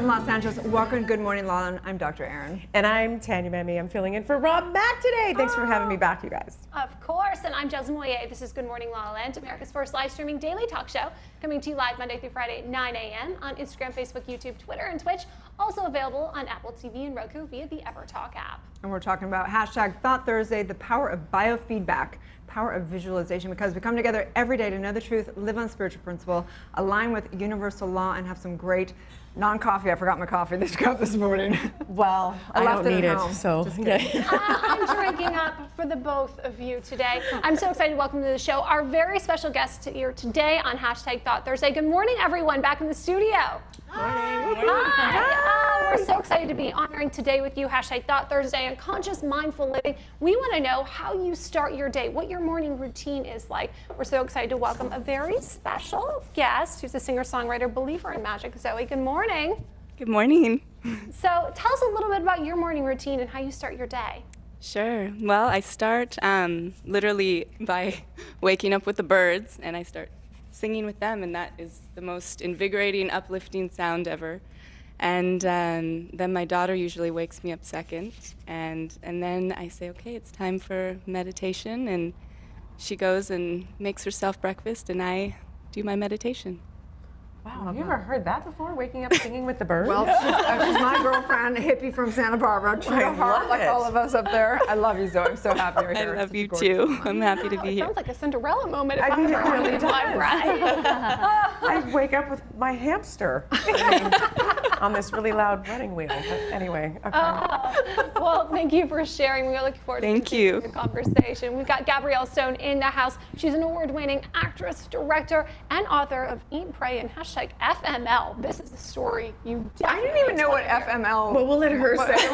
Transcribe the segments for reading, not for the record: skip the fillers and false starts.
in Los Angeles. Welcome to Good Morning Law. I'm Dr. Erin. And I'm Tanya Memmi. I'm filling in for Rob Mack today. Thanks for having me back, you guys. Of course, and I'm GMLA. This is Good Morning La La Land, America's first live streaming daily talk show, coming to you live Monday through Friday at 9 a.m. on Instagram, Facebook, YouTube, Twitter, and Twitch. Also available on Apple TV and Roku via the EverTalk app. And we're talking about hashtag Thought Thursday, the power of biofeedback, power of visualization, because we come together every day to know the truth, live on spiritual principle, align with universal law, and have some great non-coffee. I forgot my coffee this cup this morning. Well, I don't need it, so. I'm drinking up for the both of you today. I'm so excited to welcome to the show our very special guest here today on hashtag Thought Thursday. Good morning, everyone, back in the studio. Morning. Hi. We're so excited to be honoring today with you, hashtag Thought Thursday and Conscious Mindful Living. We want to know how you start your day, what your morning routine is like. We're so excited to welcome a very special guest who's a singer-songwriter, believer in magic. Zoe, good morning. Good morning. So tell us a little bit about your morning routine and how you start your day. Sure. Well, I start literally by waking up with the birds, and I start singing with them, and that is the most invigorating, uplifting sound ever. And then my daughter usually wakes me up second, and then I say, okay, it's time for meditation, and she goes and makes herself breakfast, and I do my meditation. Wow, have you ever heard that before, waking up singing with the birds? Well, she's my girlfriend, a hippie from Santa Barbara, true to heart, like all of us up there. I love you, Zoe. I'm so happy you're here. I love you too. I'm happy to be here. Sounds like a Cinderella moment if I I mean, ever it really heard one, right? I wake up with my hamster on this really loud running wheel. But anyway, okay. Well, thank you for sharing. We're looking forward to continuing the conversation. We've got Gabrielle Stone in the house. She's an award-winning actress, director, and author of Eat, Pray, and hashtag FML. This is a story you I didn't even know what FML. Well, we'll let her say it.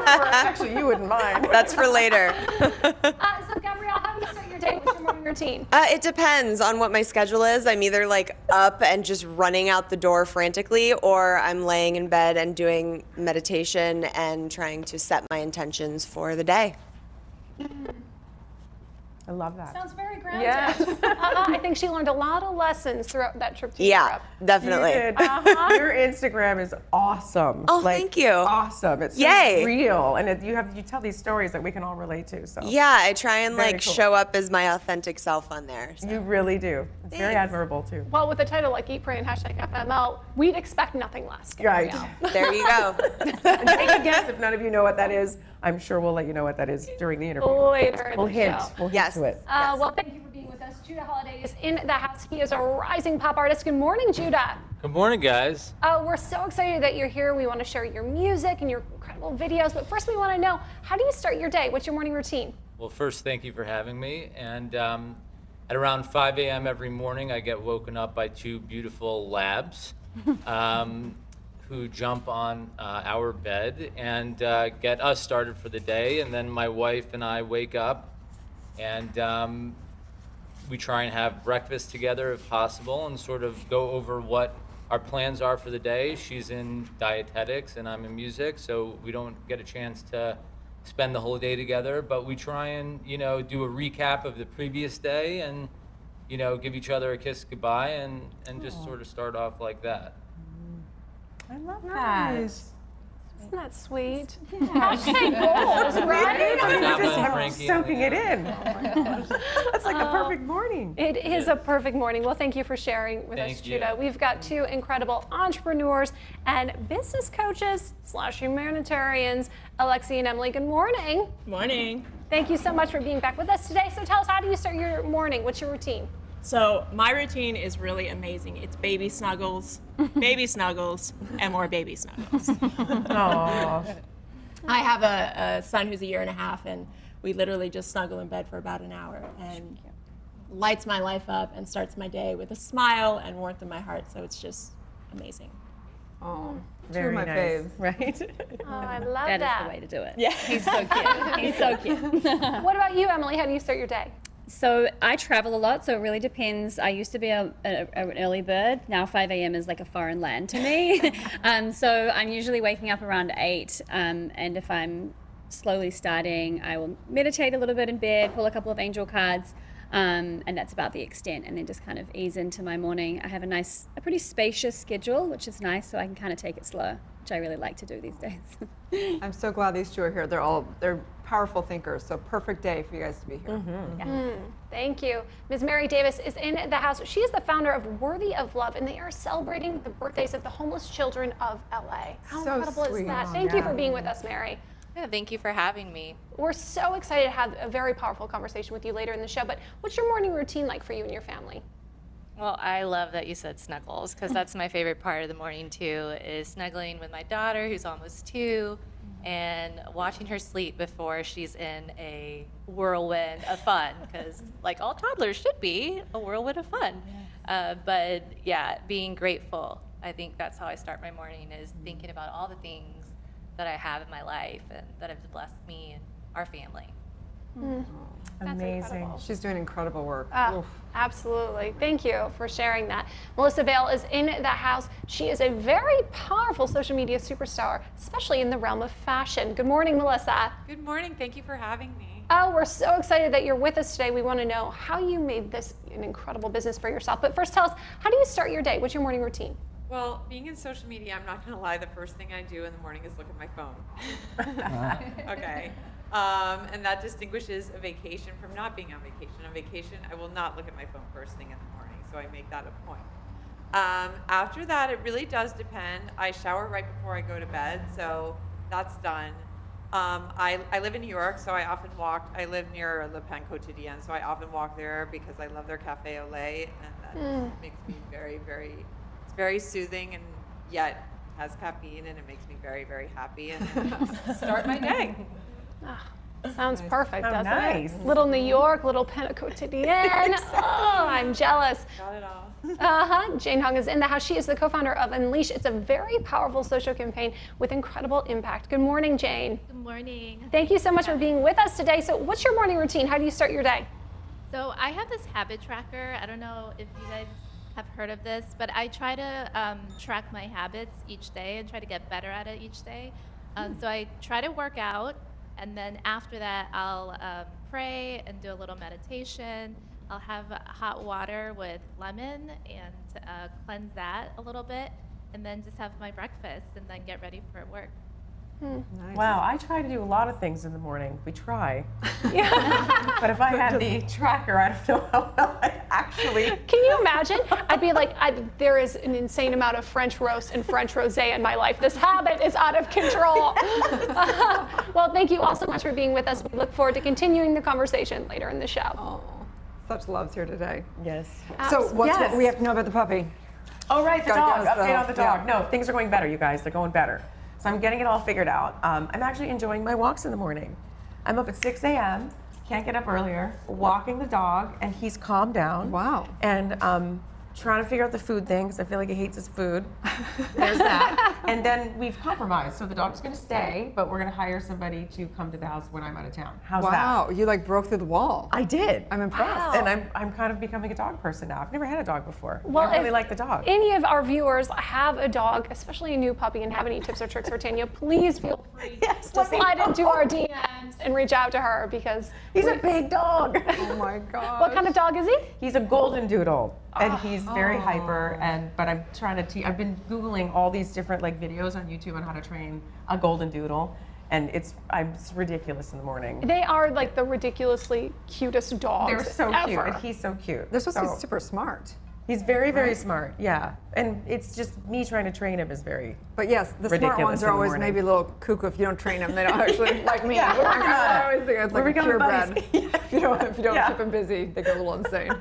Actually, you wouldn't mind. That's for later. So, Gabrielle, how do you start your day? What's your morning routine? It depends on what my schedule is. I'm either like up and just running out the door frantically, or I'm laying in bed and doing meditation and trying to set my intentions for the day. I love that. Sounds very grounded. Yes. I think she learned a lot of lessons throughout that trip to Yeah, Europe. definitely. You did. Your Instagram is awesome. Oh, Like, thank you. Awesome. It's so Yay. real, and you tell these stories that we can all relate to. So Yeah, I try and Very like cool. show up as my authentic self on there. So. you really do. It's very Thanks. admirable too. Well, with a title like Eat, Pray, and hashtag FML, we'd expect nothing less. Right. Gabrielle. There you go. And take a guess if none of you know what that is. I'm sure we'll let you know what that is during the interview. Later in We'll the hint. show. We'll hint Yes. to it. Yes. Well, thank you for being with us. Judah Holiday is in the house. He is a rising pop artist. Good morning, Judah. Good morning, guys. We're so excited that you're here. We want to share your music and your incredible videos. But first, we want to know, how do you start your day? What's your morning routine? Well, first, thank you for having me. And at around 5 a.m. every morning, I get woken up by two beautiful labs who jump on our bed and get us started for the day. And then my wife and I wake up and we try and have breakfast together if possible and sort of go over what our plans are for the day. She's in dietetics and I'm in music, so we don't get a chance to spend the whole day together, but we try and, do a recap of the previous day and, give each other a kiss goodbye and just sort of start off like that. I love Nice. Isn't that sweet? Hashtag goals, right? I'm soaking it in. That's like a perfect morning. It is a perfect morning. Well, thank you for sharing with us, Thank you. Judah. We've got two incredible entrepreneurs and business coaches / humanitarians, Alexi and Emily. Good morning. Morning. Thank you so much for being back with us today. So tell us, how do you start your morning? What's your routine? So my routine is really amazing. It's baby snuggles, and more baby snuggles. Aww. I have a son who's a year and a half, and we literally just snuggle in bed for about an hour, and lights my life up and starts my day with a smile and warmth in my heart. So it's just amazing. Oh, two Very of my nice. faves. Right? Oh, I love That that. is the way to do it. Yeah. He's so cute. He's so cute. What about you, Emily? How do you start your day? So I travel a lot, so it really depends. I used to be an early bird. Now 5 a.m. is like a foreign land to me. So I'm usually waking up around 8, and if I'm slowly starting, I will meditate a little bit in bed, pull a couple of angel cards, And that's about the extent, and then just kind of ease into my morning. I have a pretty spacious schedule, which is nice, so I can kind of take it slow, which I really like to do these days. I'm so glad these two are here. They're powerful thinkers, so perfect day for you guys to be here. Thank you. Ms. Mary Davis is in the house. She is the founder of Worthy of Love, and they are celebrating the birthdays of the homeless children of LA. How So incredible is sweet. that? Thank you for being with us, Mary. Yeah, thank you for having me. We're so excited to have a very powerful conversation with you later in the show, but what's your morning routine like for you and your family? Well, I love that you said snuggles because that's my favorite part of the morning too, is snuggling with my daughter who's almost 2 and watching her sleep before she's in a whirlwind of fun, because like all toddlers should be, a whirlwind of fun. But yeah, being grateful. I think that's how I start my morning, is thinking about all the things that I have in my life and that have blessed me and our family. That's Amazing. incredible. She's doing incredible work. Oof. Absolutely. Thank you for sharing that. Melissa Vale is in the house. She is a very powerful social media superstar, especially in the realm of fashion. Good morning, Melissa. Good morning. Thank you for having me. Oh, we're so excited that you're with us today. We want to know how you made this an incredible business for yourself. But first, tell us, how do you start your day? What's your morning routine? Well, being in social media, I'm not going to lie, the first thing I do in the morning is look at my phone. Okay. And that distinguishes a vacation from not being on vacation. On vacation, I will not look at my phone first thing in the morning, so I make that a point. After that, it really does depend. I shower right before I go to bed, so that's done. I live in New York, so I often walk. I live near Le Pen Quotidien, so I often walk there because I love their cafe au lait, and that makes me very, very, it's very soothing and yet has caffeine, and it makes me very, very happy, and start my day. Sounds perfect, How doesn't nice. it? Little New York, little Pen Quotidien. Oh, I'm jealous. Got it all. Jane Hung is in the house. She is the co-founder of Unleash. It's a very powerful social campaign with incredible impact. Good morning, Jane. Good morning. Thank you so much for being with us today. So what's your morning routine? How do you start your day? So I have this habit tracker. I don't know if you guys have heard of this, but I try to track my habits each day and try to get better at it each day. So I try to work out, and then after that I'll pray and do a little meditation. I'll have hot water with lemon and cleanse that a little bit, and then just have my breakfast and then get ready for work. Nice. Wow, I try to do a lot of things in the morning. We try. Yeah. But if I had the tracker, I don't know how well I actually. Can you imagine? I'd be like, there is an insane amount of French roast and French rosé in my life. This habit is out of control. Well, thank you all so much for being with us. We look forward to continuing the conversation later in the show. Oh, such love's here today. Yes. So what's Yes. what we have to know about the puppy? Oh, right, the Gotta dog. give us the- Update on the dog. yeah. No, things are going better, you guys. They're going better. So I'm getting it all figured out. I'm actually enjoying my walks in the morning. I'm up at 6 a.m., can't get up earlier, walking the dog, and he's calmed down. Wow. And trying to figure out the food thing, because I feel like he hates his food. There's that. And then we've compromised. So the dog's going to stay, but we're going to hire somebody to come to the house when I'm out of town. How's that? Wow, you like broke through the wall. I did. I'm impressed. And I'm kind of becoming a dog person now. I've never had a dog before. Well, I really if like the dog. Any of our viewers have a dog, especially a new puppy, and have any tips or tricks for Tanya, please feel free to let me slide know. into our DMs and reach out to her, because He's a big dog. Oh my God. what kind of dog is he? He's a golden doodle, and he's very hyper. But I'm trying to teach. I've been Googling all these different like videos on YouTube on how to train a golden doodle, and it's ridiculous in the morning. They are like the ridiculously cutest dogs They're so ever. cute, and he's so cute. They're supposed to So, be super smart. He's very, very smart. Yeah, and it's just me trying to train him is very. But yes, the smart Ridiculous ones in are the always morning. maybe a little cuckoo if you don't train them. They don't actually like me. Yeah, I always think it's we're like becoming purebred. buddies. If you don't Yeah. keep them busy, they go a little insane.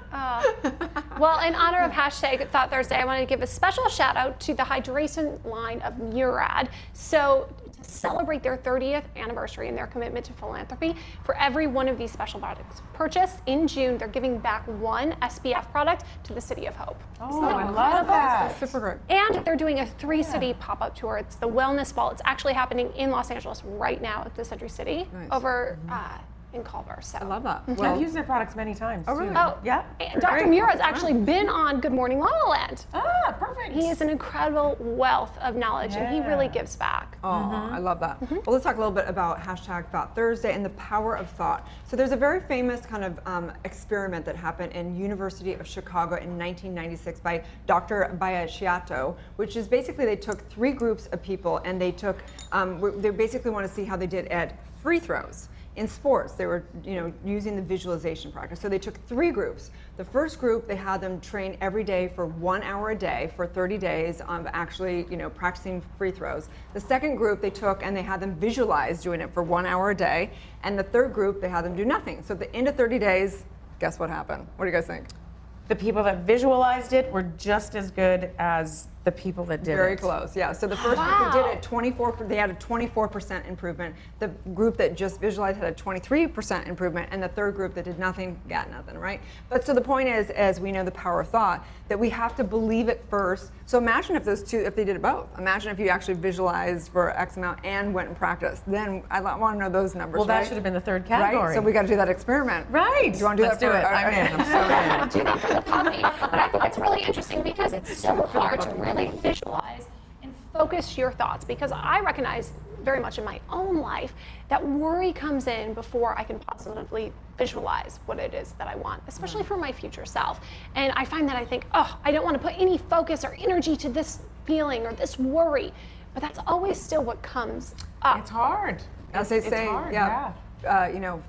Well, in honor of hashtag Thought Thursday, I wanted to give a special shout out to the hydration line of Murad. So to celebrate their 30th anniversary and their commitment to philanthropy, for every one of these special products purchased in June, they're giving back one SPF product to the City of Hope. Oh, I love that. Super great. And they're doing a 3-city pop-up tour. It's the Wellness Ball. It's actually happening in Los Angeles right now at the Century City. Nice. Over, in Culver. So I love that. I've used their products many times. Oh, really? Too. Oh, yeah. Dr. Mura has actually been on Good Morning La La Land. Ah, perfect. He is an incredible wealth of knowledge, and he really Yeah. gives back. Oh, I love that. Well, let's talk a little bit about hashtag Thought Thursday and the power of thought. So there's a very famous kind of experiment that happened in University of Chicago in 1996 by Dr. Biasciato, which is basically they took 3 groups of people and they took, they basically want to see how they did at free throws. In sports, they were, using the visualization practice. So they took 3 groups. The first group, they had them train every day for 1 hour a day for 30 days on actually, practicing free throws. The second group they took and they had them visualize doing it for 1 hour a day. And the third group, they had them do nothing. So at the end of 30 days, guess what happened? What do you guys think? The people that visualized it were just as good as the people that did Very it. close, yeah. So the first group who did it, they had a 24% improvement. The group that just visualized had a 23% improvement, and the third group that did nothing got nothing, right? But so the point is, as we know the power of thought, that we have to believe it first. So imagine if if they did it both. Imagine if you actually visualized for X amount and went and practiced. Then I want to know those numbers. Well, that right? should have been the third category. Right? So we got to do that experiment. Right. Do you want to do Let's that? do it. I'm in. I'm so in. Do that for the puppy. But I think it's really interesting because it's so hard to really visualize and focus your thoughts, because I recognize very much in my own life that worry comes in before I can positively visualize what it is that I want, especially for my future self. And I find that I think, oh, I don't want to put any focus or energy to this feeling or this worry, but that's always still what comes up. It's hard. As they It's say, hard,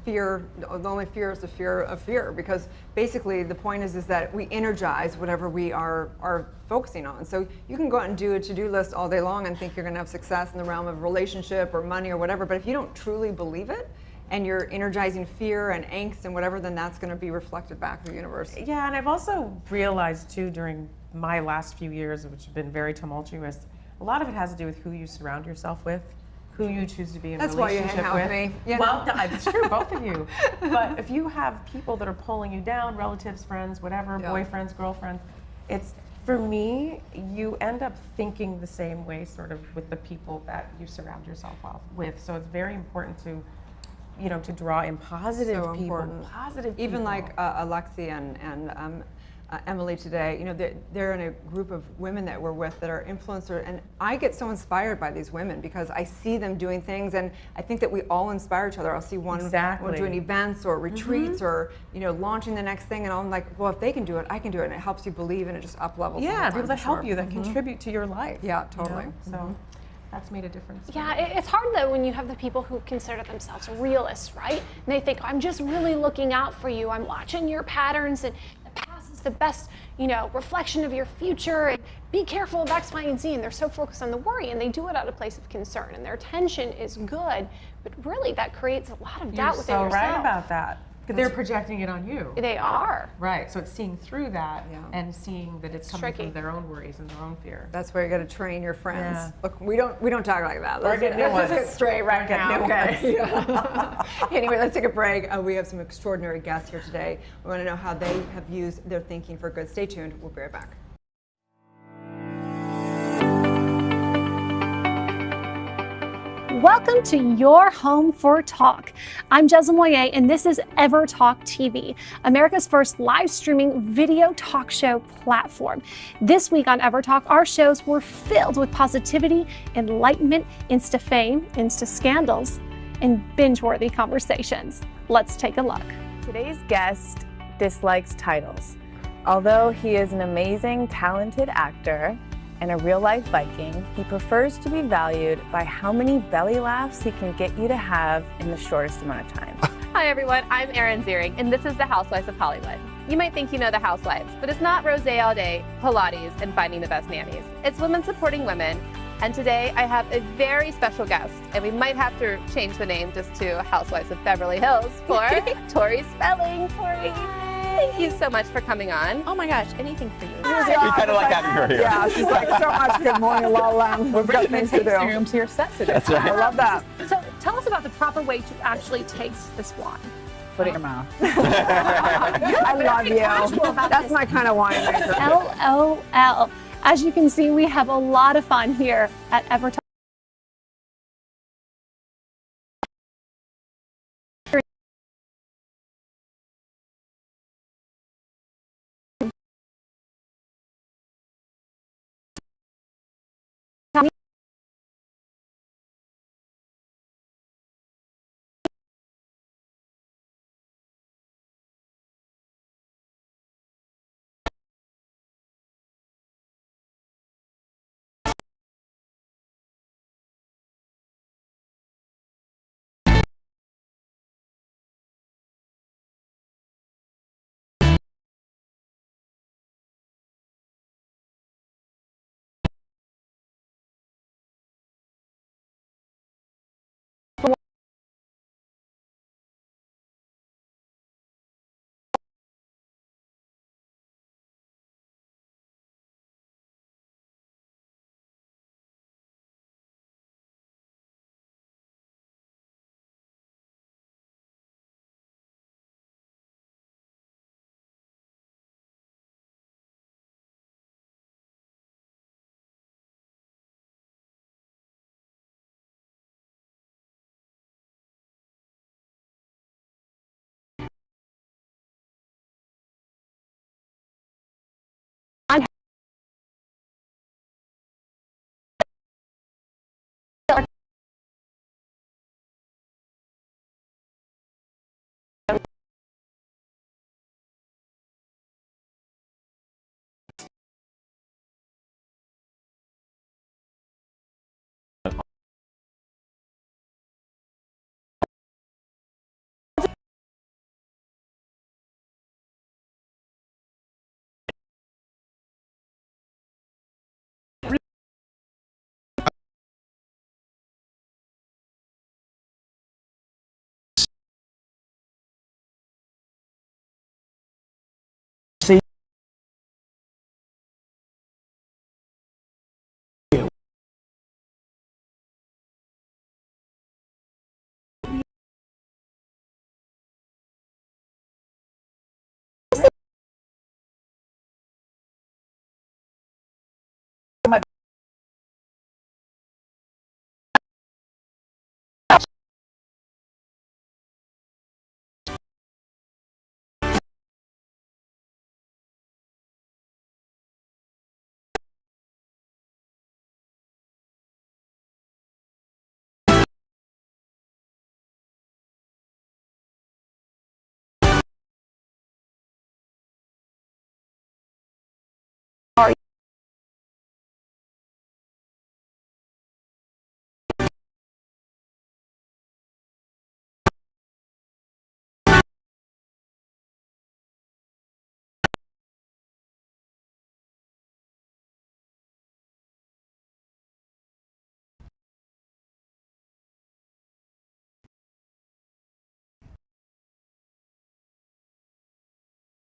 fear, the only fear is the fear of fear, because basically the point is that we energize whatever we are focusing on. So you can go out and do a to-do list all day long and think you're going to have success in the realm of relationship or money or whatever, but if you don't truly believe it and you're energizing fear and angst and whatever, then that's going to be reflected back in the universe. Yeah, and I've also realized too during my last few years, which have been very tumultuous, a lot of it has to do with who you surround yourself with, who you choose to be in That's a why you relationship hang out with me. Well, no, it's true, both of you. But if you have people that are pulling you down, relatives, friends, whatever, boyfriends, girlfriends, it's, for me, you end up thinking the same way sort of with the people that you surround yourself with. So it's very important to, to draw in positive So people. important. Positive Even people. like Alexi and Emily today, they're in a group of women that we're with that are influencers, and I get so inspired by these women because I see them doing things, and I think that we all inspire each other. I'll see one doing events or retreats or launching the next thing, and I'm like, well, if they can do it, I can do it, and it helps you believe, and it just up levels. Yeah, people that help you, that contribute to your life. Yeah, totally. So that's made a difference. Yeah, it's hard though when you have the people who consider themselves realists, right? And they think, I'm just really looking out for you. I'm watching your patterns, and the past is the best, reflection of your future. And be careful of X, Y, and Z. And they're so focused on the worry, and they do it out of a place of concern. And their attention is good, but really that creates a lot of doubt within yourself. You're so right about that. Because they're projecting it on you. They are. Right, so it's seeing through that and seeing that it's coming from their own worries and their own fear. That's where you got to train your friends. Yeah. Look, we don't talk like that. We're getting new ones. Let's get straight right now. Okay. Yeah. Anyway, let's take a break. We have some extraordinary guests here today. We want to know how they have used their thinking for good. Stay tuned. We'll be right back. Welcome to your home for talk. I'm GMLA, and this is Ever Talk TV, America's first live streaming video talk show platform. This week on Ever Talk, our shows were filled with positivity, enlightenment, insta fame, insta scandals, and binge-worthy conversations. Let's take a look. Today's guest dislikes titles. Although he is an amazing, talented actor and a real-life Viking, he prefers to be valued by how many belly laughs he can get you to have in the shortest amount of time. Hi everyone, I'm Erin Ziering, and this is The Housewives of Hollywood. You might think you know The Housewives, but it's not rosé all day, Pilates, and finding the best nannies. It's women supporting women, and today I have a very special guest, and we might have to change the name just to Housewives of Beverly Hills for Tori Spelling. Tori, thank you so much for coming on. Oh my gosh, anything for you. We kind of like having her here. Yeah, she's like, so much good morning, La La Land. We've got things to do. room to your set today. That's right. I love that. So tell us about the proper way to actually taste this wine. Put it in your mouth. I love you. That's my kind of winemaker. LOL. As you can see, we have a lot of fun here at Ever Talk.